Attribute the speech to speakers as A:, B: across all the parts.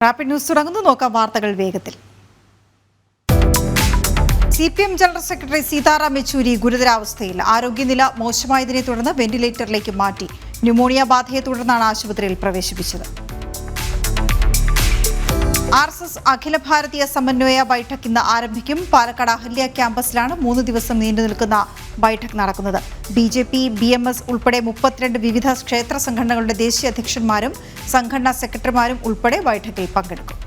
A: Rapid news തുടങ്ങുന്നു. നോക്കാം വാർത്തകൾ വേഗത്തിൽ. CPM general secretary Sitaram Yechury ഗുരുതരാവസ്ഥയിൽ. ആരോഗ്യനില മോശമായതിനെ തുടർന്ന് വെന്റിലേറ്ററിലേക്ക് മാറ്റി. ന്യൂമോണിയ ബാധയെ തുടർന്നാണ് ആശുപത്രിയിൽ പ്രവേശിപ്പിച്ചത്. RSS അഖില ഭാരതീയ സമന്വയ ബൈഠക് ഇന്ന് ആരംഭിക്കും. പാലക്കാട് അഹല്യ ക്യാമ്പസിലാണ് 3 ദിവസം നീണ്ടു നിൽക്കുന്ന ബൈഠക് നടക്കുന്നത്. BJP, BMS ഉൾപ്പെടെ 32 വിവിധ ക്ഷേത്ര സംഘടനകളുടെ ദേശീയ അധ്യക്ഷന്മാരും സംഘടനാ സെക്രട്ടറിമാരും ഉൾപ്പെടെ ബൈഠക്കിൽ പങ്കെടുക്കും.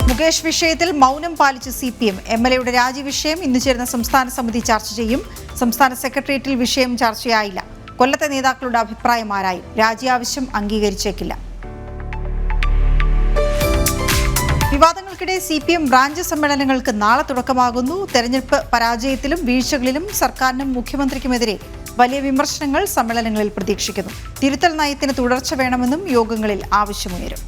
A: മുകേഷ് വിഷയത്തിൽ മൗനം പാലിച്ച് CPM. MLA-യുടെ രാജി വിഷയം ഇന്ന് ചേരുന്ന സംസ്ഥാന സമിതി ചർച്ച ചെയ്യും. സംസ്ഥാന സെക്രട്ടേറിയറ്റിൽ വിഷയം ചർച്ചയായില്ല. കൊല്ലത്തെ നേതാക്കളുടെ അഭിപ്രായം ആരായും. രാജി ആവശ്യം അംഗീകരിച്ചേക്കില്ല. വിവാദങ്ങൾക്കിടെ CPM ബ്രാഞ്ച് സമ്മേളനങ്ങൾക്ക് നാളെ തുടക്കമാകുന്നു. തെരഞ്ഞെടുപ്പ് പരാജയത്തിലും വീഴ്ചകളിലും സർക്കാരിനും മുഖ്യമന്ത്രിക്കുമെതിരെ വലിയ വിമർശനങ്ങൾ സമ്മേളനങ്ങളിൽ പ്രതീക്ഷിക്കുന്നു. തിരുത്തൽ നയത്തിന് തുടർച്ച വേണമെന്നും യോഗങ്ങളിൽ ആവശ്യമുയരും.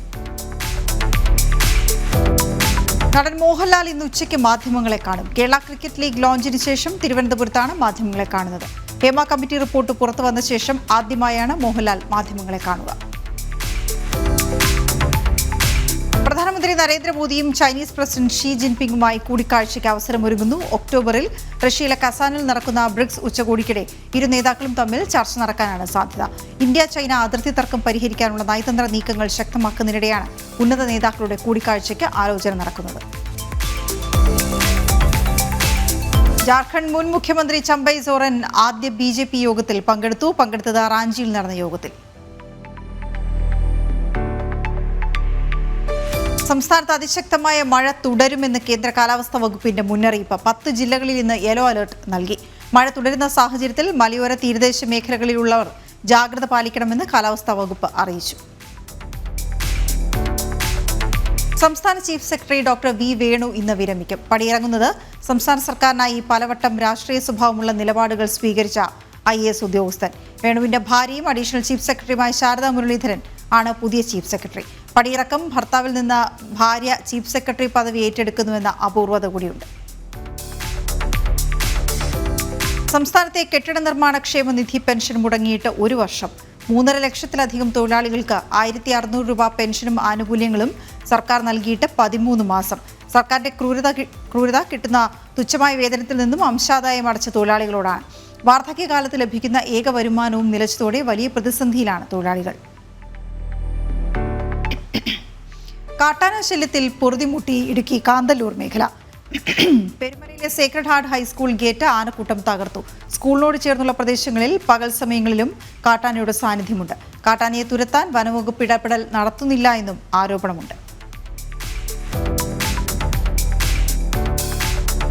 A: നടൻ മോഹൻലാൽ ഇന്ന് ഉച്ചയ്ക്ക് മാധ്യമങ്ങളെ കാണും. കേരള ക്രിക്കറ്റ് ലീഗ് ലോഞ്ചിന് ശേഷം തിരുവനന്തപുരത്താണ് മാധ്യമങ്ങളെ കാണുന്നത്. ഹേമ കമ്മിറ്റി റിപ്പോർട്ട് പുറത്തു വന്ന ശേഷം ആദ്യമായാണ് മോഹൻലാൽ മാധ്യമങ്ങളെ കാണുക. പ്രധാനമന്ത്രി നരേന്ദ്രമോദിയും ചൈനീസ് പ്രസിഡന്റ് ഷീ ജിൻപിങ്ങുമായി കൂടിക്കാഴ്ചയ്ക്ക് അവസരമൊരുങ്ങുന്നു. ഒക്ടോബറിൽ റഷ്യയിലെ കസാനിൽ നടക്കുന്ന ബ്രിക്സ് ഉച്ചകോടിക്കിടെ ഇരു നേതാക്കളും തമ്മിൽ ചർച്ച നടക്കാനാണ് സാധ്യത. ഇന്ത്യ ചൈന അതിർത്തി തർക്കം പരിഹരിക്കാനുള്ള നയതന്ത്ര നീക്കങ്ങൾ ശക്തമാക്കുന്നതിനിടെയാണ് ഉന്നത നേതാക്കളുടെ കൂടിക്കാഴ്ചയ്ക്ക് ആലോചന നടക്കുന്നത്. ജാർഖണ്ഡ് മുൻ മുഖ്യമന്ത്രി ചമ്പൈ സോറൻ ആദ്യ BJP യോഗത്തിൽ പങ്കെടുത്തത് റാഞ്ചിയിൽ നടന്ന യോഗത്തിൽ. സംസ്ഥാനത്ത് അതിശക്തമായ മഴ തുടരുമെന്ന് കേന്ദ്ര കാലാവസ്ഥാ വകുപ്പിന്റെ മുന്നറിയിപ്പ്. 10 ജില്ലകളിൽ ഇന്ന് യെല്ലോ അലർട്ട് നൽകി. മഴ തുടരുന്ന സാഹചര്യത്തിൽ മലയോര തീരദേശ മേഖലകളിലുള്ളവർ ജാഗ്രത പാലിക്കണമെന്ന് കാലാവസ്ഥാ വകുപ്പ് അറിയിച്ചു. സംസ്ഥാന chief secretary doctor V. Venu ഇന്ന് വിരമിക്കും. പടിയിറങ്ങുന്നത് സംസ്ഥാന സർക്കാരിനായി പലവട്ടം രാഷ്ട്രീയ സ്വഭാവമുള്ള നിലപാടുകൾ സ്വീകരിച്ച IAS ഉദ്യോഗസ്ഥൻ. വേണുവിന്റെ ഭാര്യയും അഡീഷണൽ ചീഫ് സെക്രട്ടറിയുമായ ശാരദാ മുരളീധരൻ ആണ് പുതിയ ചീഫ് സെക്രട്ടറി. പടിയിറക്കം ഭർത്താവിൽ നിന്ന് ഭാര്യ ചീഫ് സെക്രട്ടറി പദവി ഏറ്റെടുക്കുന്നുവെന്ന അപൂർവത കൂടിയുണ്ട്. സംസ്ഥാനത്തെ കെട്ടിട നിർമ്മാണ ക്ഷേമനിധി പെൻഷൻ മുടങ്ങിയിട്ട് 1 വർഷം. 3.5 ലക്ഷത്തിലധികം തൊഴിലാളികൾക്ക് 1,600 രൂപ പെൻഷനും ആനുകൂല്യങ്ങളും സർക്കാർ നൽകിയിട്ട് 13 മാസം. സർക്കാരിന്റെ ക്രൂരത കിട്ടുന്ന തുച്ഛമായ വേതനത്തിൽ നിന്നും അംശാദായം അടച്ച തൊഴിലാളികളോടാണ്. വാർദ്ധക്യകാലത്ത് ലഭിക്കുന്ന ഏക വരുമാനവും നിലച്ചതോടെ വലിയ പ്രതിസന്ധിയിലാണ് തൊഴിലാളികൾ. കാട്ടാന ശല്യത്തിൽ പൊറുതിമുട്ടി ഇടുക്കി കാന്തല്ലൂർ മേഖല. പെരുമലയിലെ സേക്രഡ് ഹാർട്ട് ഹൈസ്കൂൾ ഗേറ്റ് ആനക്കൂട്ടം തകർത്തു. സ്കൂളിനോട് ചേർന്നുള്ള പ്രദേശങ്ങളിൽ പകൽ സമയങ്ങളിലും കാട്ടാനയുടെ സാന്നിധ്യമുണ്ട്. കാട്ടാനയെ തുരത്താൻ വനംവകുപ്പ് ഇടപെടൽ നടത്തുന്നില്ല എന്നും ആരോപണമുണ്ട്.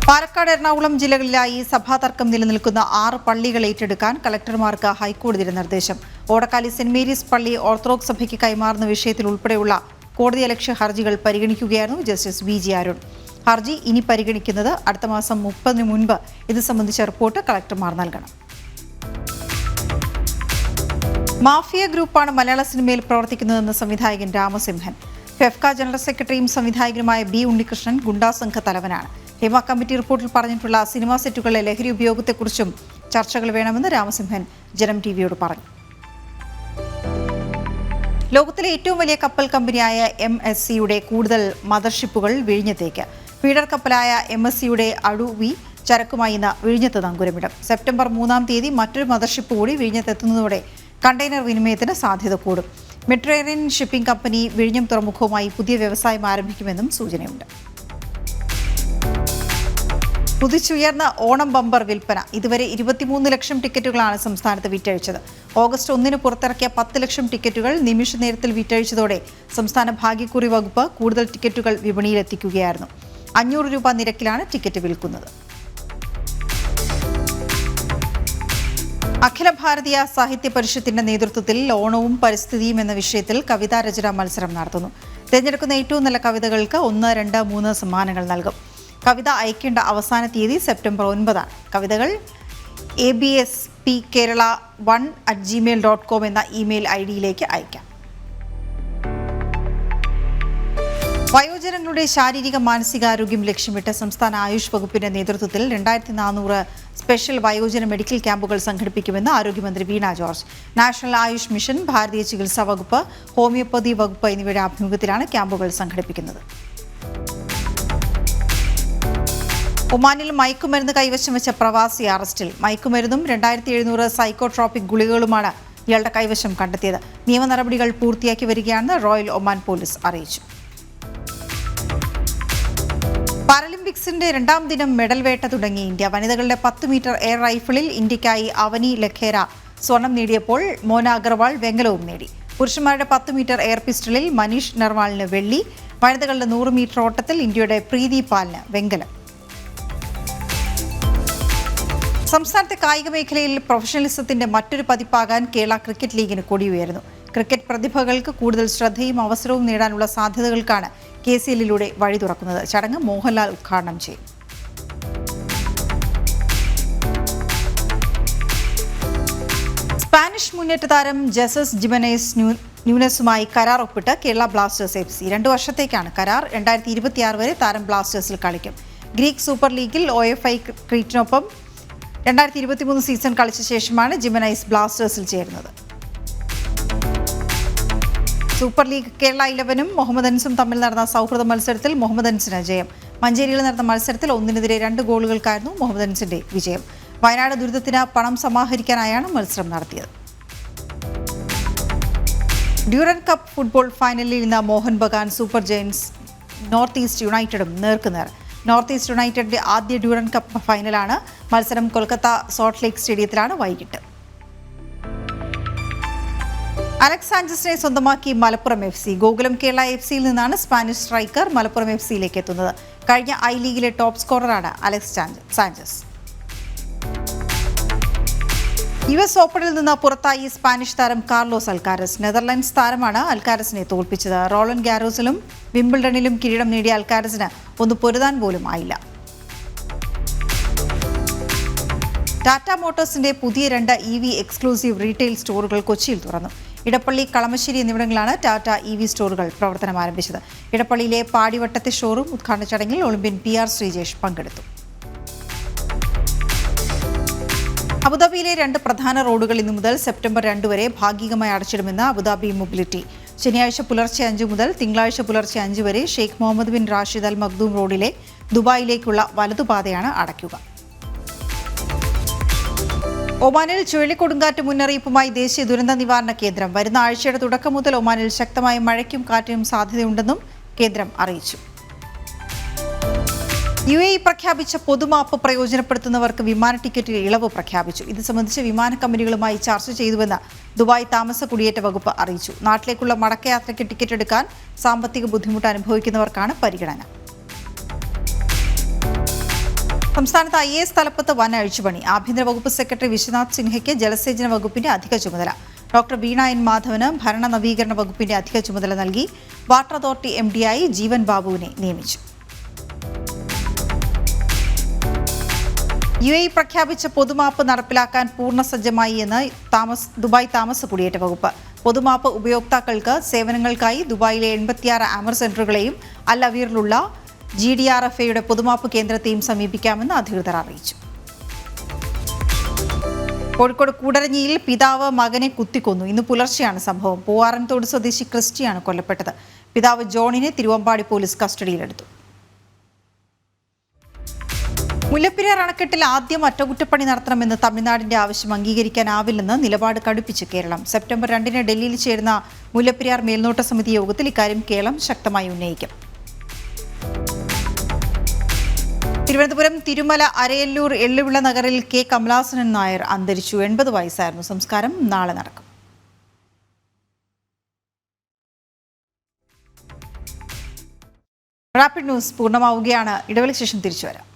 A: പാലക്കാട്, എറണാകുളം ജില്ലകളിലായി സഭാതർക്കം നിലനിൽക്കുന്ന 6 പള്ളികൾ ഏറ്റെടുക്കാൻ കളക്ടർമാർക്ക് ഹൈക്കോടതിയുടെ നിർദ്ദേശം. ഓടക്കാലി സെന്റ് മേരീസ് പള്ളി ഓർത്തഡോക്സ് സഭയ്ക്ക് കൈമാറുന്ന വിഷയത്തിൽ ഉൾപ്പെടെയുള്ള കോടതിയലക്ഷ്യ ഹർജികൾ പരിഗണിക്കുകയായിരുന്നു ജസ്റ്റിസ് VG അരുൺ. ഹർജി ഇനി പരിഗണിക്കുന്നത് അടുത്ത മാസം 30-ന് മുൻപ് ഇത് സംബന്ധിച്ച റിപ്പോർട്ട് കളക്ടർമാർ നൽകണം. മാഫിയ ഗ്രൂപ്പാണ് മലയാള സിനിമയിൽ പ്രവർത്തിക്കുന്നതെന്ന് സംവിധായകൻ രാമസിംഹൻ. ഫെഫ്ക ജനറൽ സെക്രട്ടറിയും സംവിധായകനുമായ B. ഉണ്ണികൃഷ്ണൻ ഗുണ്ടാസംഘ തലവനാണ്. ഹേമ കമ്മിറ്റി റിപ്പോർട്ടിൽ പറഞ്ഞിട്ടുള്ള സിനിമാ സെറ്റുകളിലെ ലഹരി ഉപയോഗത്തെക്കുറിച്ചും ചർച്ചകൾ വേണമെന്ന് രാമസിംഹൻ ജനം TVയോട് പറഞ്ഞു. ലോകത്തിലെ ഏറ്റവും വലിയ കപ്പൽ കമ്പനിയായ MSCയുടെ കൂടുതൽ മദർഷിപ്പുകൾ വിഴിഞ്ഞത്തേക്ക്. ഫീഡർ കപ്പലായ MSCയുടെ അടൂവി ചരക്കുമായി ഇന്ന് വിഴിഞ്ഞത്ത് നങ്കൂരമിടും. സെപ്റ്റംബർ 3-ാം തീയതി മറ്റൊരു മദർഷിപ്പ് കൂടി വിഴിഞ്ഞത്തെത്തുന്നതോടെ കണ്ടെയ്നർ വിനിമയത്തിന് സാധ്യത കൂടും. മെഡിറ്ററേനിയൻ ഷിപ്പിംഗ് കമ്പനി വിഴിഞ്ഞം തുറമുഖവുമായി പുതിയ വ്യവസായം ആരംഭിക്കുമെന്നും സൂചനയുണ്ട്. കുതിച്ചുയർന്ന ഓണം ബമ്പർ വിൽപ്പന. ഇതുവരെ 23 ലക്ഷം ടിക്കറ്റുകളാണ് സംസ്ഥാനത്ത് വിറ്റഴിച്ചത്. ഓഗസ്റ്റ് 1-ന് പുറത്തിറക്കിയ 10 ലക്ഷം ടിക്കറ്റുകൾ നിമിഷ നേരത്തിൽ വിറ്റഴിച്ചതോടെ സംസ്ഥാന ഭാഗ്യക്കുറി വകുപ്പ് കൂടുതൽ ടിക്കറ്റുകൾ വിപണിയിലെത്തിക്കുകയായിരുന്നു. 500 രൂപ നിരക്കിലാണ് ടിക്കറ്റ് വിൽക്കുന്നത്. അഖില ഭാരതീയ സാഹിത്യ പരിഷത്തിന്റെ നേതൃത്വത്തിൽ ഓണവും പരിസ്ഥിതിയും എന്ന വിഷയത്തിൽ കവിതാ രചനാ മത്സരം നടത്തുന്നു. തിരഞ്ഞെടുക്കുന്ന ഏറ്റവും നല്ല കവിതകൾക്ക് 1, 2, 3 സമ്മാനങ്ങൾ നൽകും. കവിത അയക്കേണ്ട അവസാന തീയതി സെപ്റ്റംബർ 9-ആണ്. കവിതകൾ abspkerala1@gmail.com എന്ന ഇമെയിൽ ID യിലേക്ക് അയക്കാം. വയോജനങ്ങളുടെ ശാരീരിക മാനസികാരോഗ്യം ലക്ഷ്യമിട്ട് സംസ്ഥാന ആയുഷ് വകുപ്പിന്റെ നേതൃത്വത്തിൽ 2400 സ്പെഷ്യൽ വയോജന മെഡിക്കൽ ക്യാമ്പുകൾ സംഘടിപ്പിക്കുമെന്ന് ആരോഗ്യമന്ത്രി വീണ ജോർജ്. നാഷണൽ ആയുഷ് മിഷൻ, ഭാരതീയ ചികിത്സാ വകുപ്പ്, ഹോമിയോപ്പതി വകുപ്പ് എന്നിവയുടെ ആഭിമുഖ്യത്തിലാണ് ക്യാമ്പുകൾ സംഘടിപ്പിക്കുന്നത്. ഒമാനിൽ മയക്കുമരുന്ന് കൈവശം വെച്ച പ്രവാസി അറസ്റ്റിൽ. മയക്കുമരുന്നും 2700 സൈക്കോട്രോപിക് ഗുളികകളുമാണ് ഇയാളുടെ കൈവശം കണ്ടെത്തിയത്. നിയമ നടപടികൾ പൂർത്തിയാക്കി വരികയാണെന്ന് റോയൽ ഒമാൻ പോലീസ് അറിയിച്ചു. പാരലിമ്പിക്സിന്റെ 2ാം ദിനം മെഡൽ വേട്ട തുടങ്ങി ഇന്ത്യ. വനിതകളുടെ 10 മീറ്റർ എയർ റൈഫിളിൽ ഇന്ത്യയ്ക്കായി അവനി ലഖേര സ്വർണം നേടിയപ്പോൾ മോന അഗർവാൾ വെങ്കലവും നേടി. പുരുഷന്മാരുടെ 10 മീറ്റർ എയർ പിസ്റ്റളിൽ മനീഷ് നർവാളിന് വെള്ളി. വനിതകളുടെ 100 മീറ്റർ ഓട്ടത്തിൽ ഇന്ത്യയുടെ പ്രീതി പാലിന് വെങ്കലം. സംസ്ഥാനത്തെ കായിക മേഖലയിൽ പ്രൊഫഷണലിസത്തിന്റെ മറ്റൊരു പതിപ്പാകാൻ കേരള ക്രിക്കറ്റ് ലീഗിന് കൊടിയുയരുന്നു. ക്രിക്കറ്റ് പ്രതിഭകൾക്ക് കൂടുതൽ ശ്രദ്ധയും അവസരവും നേടാനുള്ള സാധ്യതകൾക്കാണ് KCLലൂടെ വഴി തുറക്കുന്നത്. ചടങ്ങ് മോഹൻലാൽ ഉദ്ഘാടനം ചെയ്യും. സ്പാനിഷ് മുന്നേറ്റ താരം ജെസസ് ജിമനേസ് ന്യൂനസുമായി കരാർ ഒപ്പിട്ട് കേരള ബ്ലാസ്റ്റേഴ്സ് FC. 2 വർഷത്തേക്കാണ് കരാർ. 2026 വരെ താരം ബ്ലാസ്റ്റേഴ്സിൽ കളിക്കും. ഗ്രീക്ക് സൂപ്പർ ലീഗിൽ OFI ക്രീറ്റിനൊപ്പം 2023 സീസൺ കളിച്ച ശേഷമാണ് ജിമനൈസ് ബ്ലാസ്റ്റേഴ്സിൽ ചേരുന്നത്. സൂപ്പർ ലീഗ് കേരള 11-ഉം മുഹമ്മദൻസും തമ്മിൽ നടന്ന സൗഹൃദ മത്സരത്തിൽ മുഹമ്മദൻസിന് ജയം. മഞ്ചേരിയിൽ നടന്ന മത്സരത്തിൽ 1-നെതിരെ 2 ഗോളുകൾക്കായിരുന്നു മുഹമ്മദൻസിന്റെ വിജയം. വയനാട് ദുരിതത്തിന് പണം സമാഹരിക്കാനായാണ് മത്സരം നടത്തിയത്. ഡ്യൂറൻ കപ്പ് ഫുട്ബോൾ ഫൈനലിൽ ഇന്ന് Mohan Bagan super giants north east യുണൈറ്റഡും നേർക്കുനേർ. നോർത്ത് ഈസ്റ്റ് യുണൈറ്റഡിന്റെ ആദ്യ ഡ്യൂറൻ കപ്പ് ഫൈനലാണ്. മത്സരം കൊൽക്കത്ത സോൾട്ട് ലേക്ക് സ്റ്റേഡിയത്തിലാണ് വൈകിട്ട്. അലക്സ് സാഞ്ചസിനെ സ്വന്തമാക്കി മലപ്പുറം FC. ഗോകുലം കേരള FCയിൽ നിന്നാണ് സ്പാനിഷ് സ്ട്രൈക്കർ മലപ്പുറം FCയിലേക്ക് എത്തുന്നത്. കഴിഞ്ഞ ലീഗിലെ ടോപ്പ് സ്കോററാണ് അലക്സ് സാഞ്ചസ്. US ഓപ്പണിൽ നിന്ന് പുറത്തായി സ്പാനിഷ് താരം കാർലോസ് അൽക്കാരസ്. നെതർലൻഡ്സ് താരമാണ് അൽക്കാരസിനെ തോൽപ്പിച്ചത്. റോളൻ ഗാരോസിലും വിംബിൾഡണിലും കിരീടം നേടിയ അൽക്കാരസിന് ഒന്ന് പൊരുതാൻ പോലും ആയില്ല. ടാറ്റ മോട്ടോഴ്സിന്റെ പുതിയ 2 EV എക്സ്ക്ലൂസീവ് റീറ്റെയിൽ സ്റ്റോറുകൾ കൊച്ചിയിൽ തുറന്നു. ഇടപ്പള്ളി, കളമശ്ശേരി എന്നിവിടങ്ങളിലാണ് ടാറ്റ EV സ്റ്റോറുകൾ പ്രവർത്തനം ആരംഭിച്ചത്. ഇടപ്പള്ളിയിലെ പാടിവട്ടത്തെ ഷോറൂം ഉദ്ഘാടന ചടങ്ങിൽ ഒളിമ്പ്യൻ PR ശ്രീജേഷ് പങ്കെടുത്തു. അബുദാബിയിലെ 2 പ്രധാന റോഡുകൾ ഇന്നു മുതൽ സെപ്റ്റംബർ 2 വരെ ഭാഗികമായി അടച്ചിടുമെന്ന് അബുദാബി മൊബിലിറ്റി. ശനിയാഴ്ച പുലർച്ചെ 5 മുതൽ തിങ്കളാഴ്ച പുലർച്ചെ 5 വരെ ഷെയ്ഖ് മുഹമ്മദ് ബിൻ റാഷിദ് അൽ മഖ്ദൂം റോഡിലെ ദുബായിലേക്കുള്ള വലതുപാതയാണ് അടയ്ക്കുക. ഒമാനിൽ ചുഴലിക്കൊടുങ്കാറ്റ് മുന്നറിയിപ്പുമായി ദേശീയ ദുരന്ത നിവാരണ കേന്ദ്രം. വരുന്ന ആഴ്ചയുടെ തുടക്കം മുതൽ ഒമാനിൽ ശക്തമായ മഴയ്ക്കും കാറ്റിനും സാധ്യതയുണ്ടെന്നും കേന്ദ്രം അറിയിച്ചു. UAE പ്രഖ്യാപിച്ച പൊതുമാപ്പ് പ്രയോജനപ്പെടുത്തുന്നവർക്ക് വിമാന ടിക്കറ്റിൽ ഇളവ് പ്രഖ്യാപിച്ചു. ഇത് സംബന്ധിച്ച് വിമാന കമ്പനികളുമായി ചർച്ച ചെയ്തുവെന്ന് ദുബായ് താമസ കുടിയേറ്റ വകുപ്പ് അറിയിച്ചു. നാട്ടിലേക്കുള്ള മടക്കയാത്രയ്ക്ക് ടിക്കറ്റ് എടുക്കാൻ സാമ്പത്തിക ബുദ്ധിമുട്ട് അനുഭവിക്കുന്നവർക്കാണ് പരിഗണന. സംസ്ഥാനത്ത് IAS തലപ്പത്ത് വൻ അഴിച്ചുപണി. ആഭ്യന്തര വകുപ്പ് സെക്രട്ടറി വിശ്വനാഥ് സിൻഹയ്ക്ക് ജലസേചന വകുപ്പിന്റെ അധിക ചുമതല. ഡോക്ടർ വീണ N മാധവന് ഭരണ നവീകരണ വകുപ്പിന്റെ അധിക ചുമതല നൽകി. വാട്ടർ അതോറിറ്റി MD-ആയി ജീവൻ ബാബുവിനെ നിയമിച്ചു. UAE പ്രഖ്യാപിച്ച പൊതുമാപ്പ് നടപ്പിലാക്കാൻ പൂർണ്ണസജ്ജമായി എന്ന് ദുബായ് താമസ കുടിയേറ്റ വകുപ്പ്. പൊതുമാപ്പ് ഉപയോക്താക്കൾക്ക് സേവനങ്ങൾക്കായി ദുബായിലെ 86 ആമർ സെന്ററുകളെയും അൽ അവീറിലുള്ള GDRFAയുടെ പൊതുമാപ്പ് കേന്ദ്രത്തെയും സമീപിക്കാമെന്ന് അധികൃതർ അറിയിച്ചു. കോഴിക്കോട് കൂടരഞ്ഞിയിൽ പിതാവ് മകനെ കുത്തിക്കൊന്നു. ഇന്ന് പുലർച്ചെയാണ് സംഭവം. പൂവാറൻതോട് സ്വദേശി ക്രിസ്റ്റിയാണ് കൊല്ലപ്പെട്ടത്. പിതാവ് ജോണിനെ തിരുവമ്പാടി പോലീസ് കസ്റ്റഡിയിലെടുത്തു. മുല്ലപ്പെരിയാർ അണക്കെട്ടിൽ ആദ്യം അറ്റകുറ്റപ്പണി നടത്തണമെന്ന് തമിഴ്നാടിന്റെ ആവശ്യം അംഗീകരിക്കാനാവില്ലെന്ന് നിലപാട് കടുപ്പിച്ച് കേരളം. സെപ്റ്റംബർ 2-ന് ഡൽഹിയിൽ ചേരുന്ന മുല്ലപ്പെരിയാർ മേൽനോട്ട സമിതി യോഗത്തിൽ ഇക്കാര്യം കേരളം ശക്തമായി ഉന്നയിക്കും. തിരുവനന്തപുരം തിരുമല അരയല്ലൂർ എള്ളുവിള നഗറിൽ K കമലാസനൻ നായർ അന്തരിച്ചു. 80 വയസ്സായിരുന്നു. സംസ്കാരം നാളെ നടക്കും. റാപ്പിഡ് ന്യൂസ് പൂർണ്ണമാവുകയാണ്. ഇടവേളയ്ക്ക് ശേഷം തിരിച്ചു വരാം.